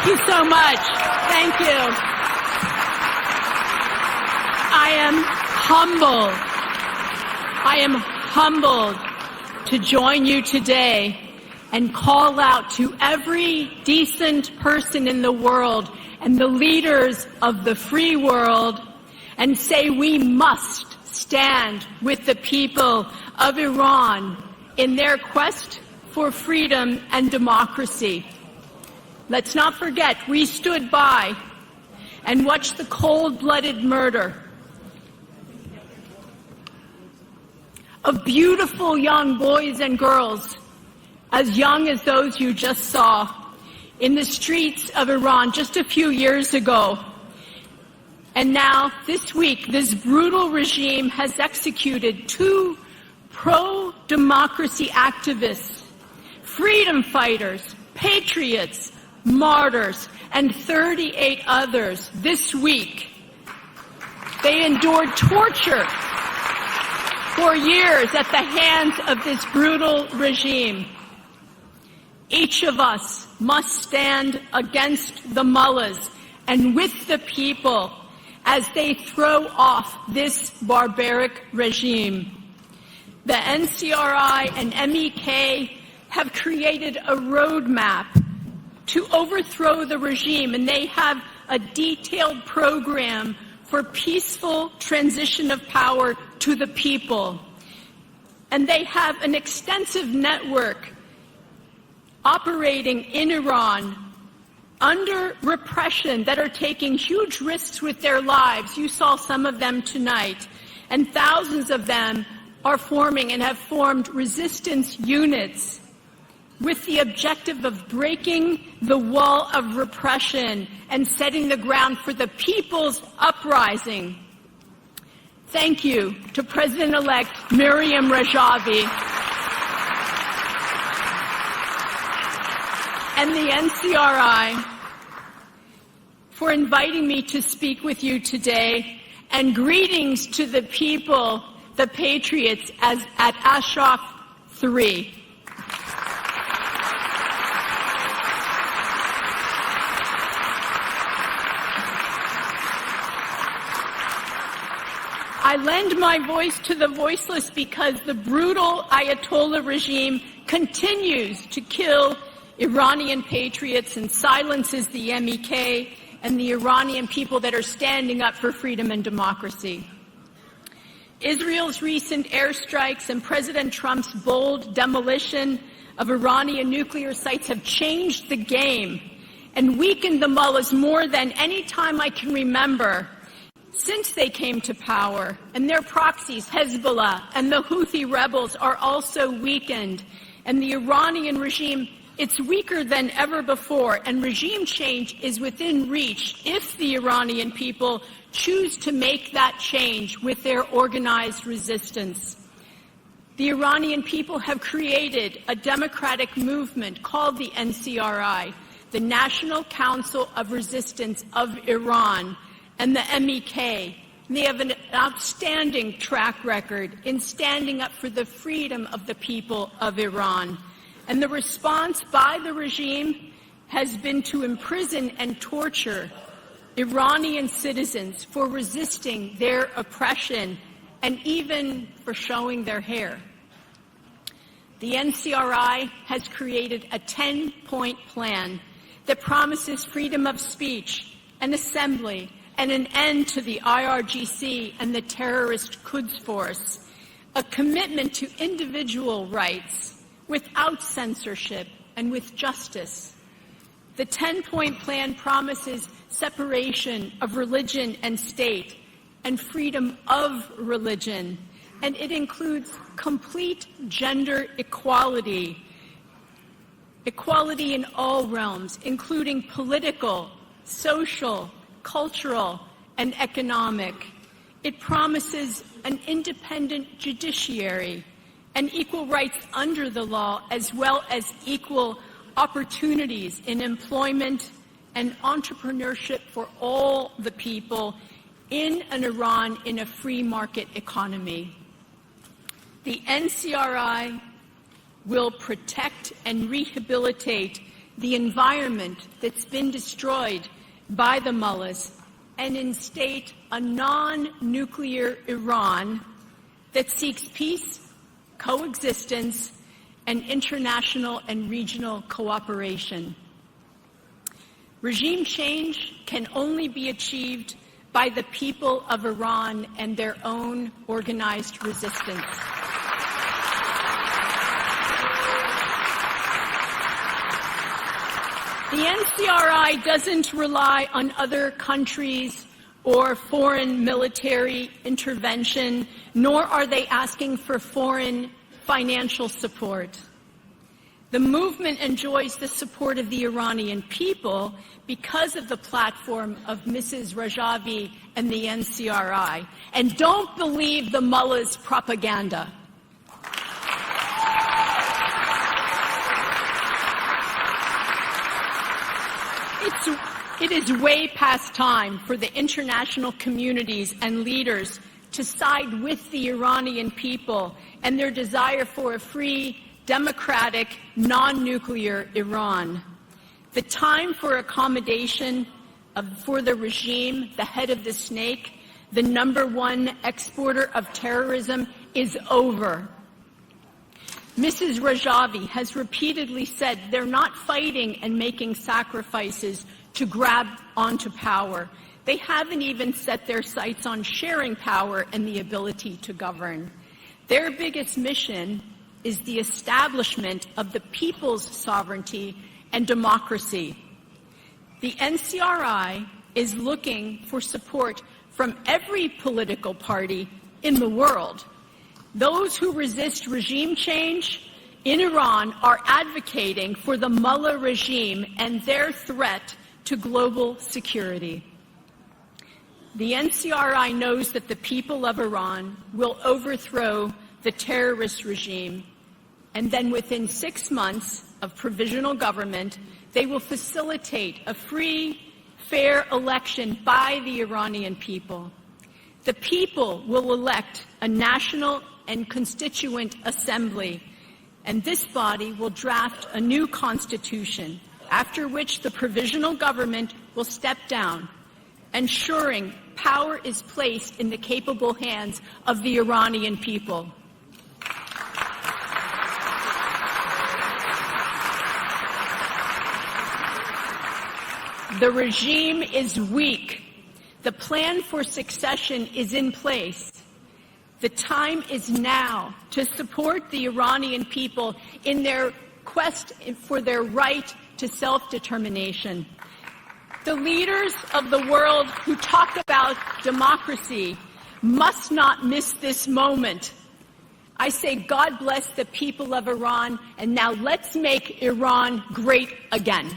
Thank you so much. Thank you. I am humbled to join you today and call out to every decent person in the world and the leaders of the free world and say we must stand with the people of Iran in their quest for freedom and democracy. Let's not forget, we stood by and watched the cold-blooded murder of beautiful young boys and girls, as young as those you just saw, in the streets of Iran just a few years ago. And now, this week, this brutal regime has executed 2 pro-democracy activists, freedom fighters, patriots, martyrs, and 38 others this week. They endured torture for years at the hands of this brutal regime. Each of us must stand against the mullahs and with the people as they throw off this barbaric regime. The NCRI and MEK have created a roadmap to overthrow the regime, and they have a detailed program for peaceful transition of power to the people. And they have an extensive network operating in Iran under repression that are taking huge risks with their lives. You saw some of them tonight. And thousands of them are forming and have formed resistance units with the objective of breaking the wall of repression and setting the ground for the people's uprising. Thank you to President-elect Miriam Rajavi and the NCRI for inviting me to speak with you today, and greetings to the people, the patriots, at Ashraf 3. I lend my voice to the voiceless because the brutal Ayatollah regime continues to kill Iranian patriots and silences the MEK and the Iranian people that are standing up for freedom and democracy. Israel's recent airstrikes and President Trump's bold demolition of Iranian nuclear sites have changed the game and weakened the mullahs more than any time I can remember since they came to power. And their proxies, Hezbollah and the Houthi rebels, are also weakened. And the Iranian regime, it's weaker than ever before, and regime change is within reach if the Iranian people choose to make that change with their organized resistance. The Iranian people have created a democratic movement called the NCRI, the National Council of Resistance of Iran, and the MEK. They have an outstanding track record in standing up for the freedom of the people of Iran. And the response by the regime has been to imprison and torture Iranian citizens for resisting their oppression and even for showing their hair. The NCRI has created a 10-point plan that promises freedom of speech and assembly and an end to the IRGC and the terrorist Quds Force, a commitment to individual rights without censorship and with justice. The 10-point plan promises separation of religion and state and freedom of religion, and it includes complete gender equality, equality in all realms, including political, social, cultural, and economic. It promises an independent judiciary and equal rights under the law, as well as equal opportunities in employment and entrepreneurship for all the people in an Iran in a free market economy. The NCRI will protect and rehabilitate the environment that's been destroyed by the mullahs and instate a non-nuclear Iran that seeks peace, coexistence, and international and regional cooperation. Regime change can only be achieved by the people of Iran and their own organized resistance. The NCRI doesn't rely on other countries or foreign military intervention, nor are they asking for foreign financial support. The movement enjoys the support of the Iranian people because of the platform of Mrs. Rajavi and the NCRI. And don't believe the mullah's propaganda. It is way past time for the international communities and leaders to side with the Iranian people and their desire for a free, democratic, non-nuclear Iran. The time for accommodation for the regime, the head of the snake, the #1 exporter of terrorism, is over. Mrs. Rajavi has repeatedly said they're not fighting and making sacrifices to grab onto power. They haven't even set their sights on sharing power and the ability to govern. Their biggest mission is the establishment of the people's sovereignty and democracy. The NCRI is looking for support from every political party in the world. Those who resist regime change in Iran are advocating for the mullah regime and their threat to global security. The NCRI knows that the people of Iran will overthrow the terrorist regime, and then within 6 months of provisional government, they will facilitate a free, fair election by the Iranian people. The people will elect a national and constituent assembly, and this body will draft a new constitution, after which the provisional government will step down, ensuring power is placed in the capable hands of the Iranian people. The regime is weak. The plan for succession is in place. The time is now to support the Iranian people in their quest for their right to self-determination. The leaders of the world who talk about democracy must not miss this moment. I say God bless the people of Iran, and now let's make Iran great again.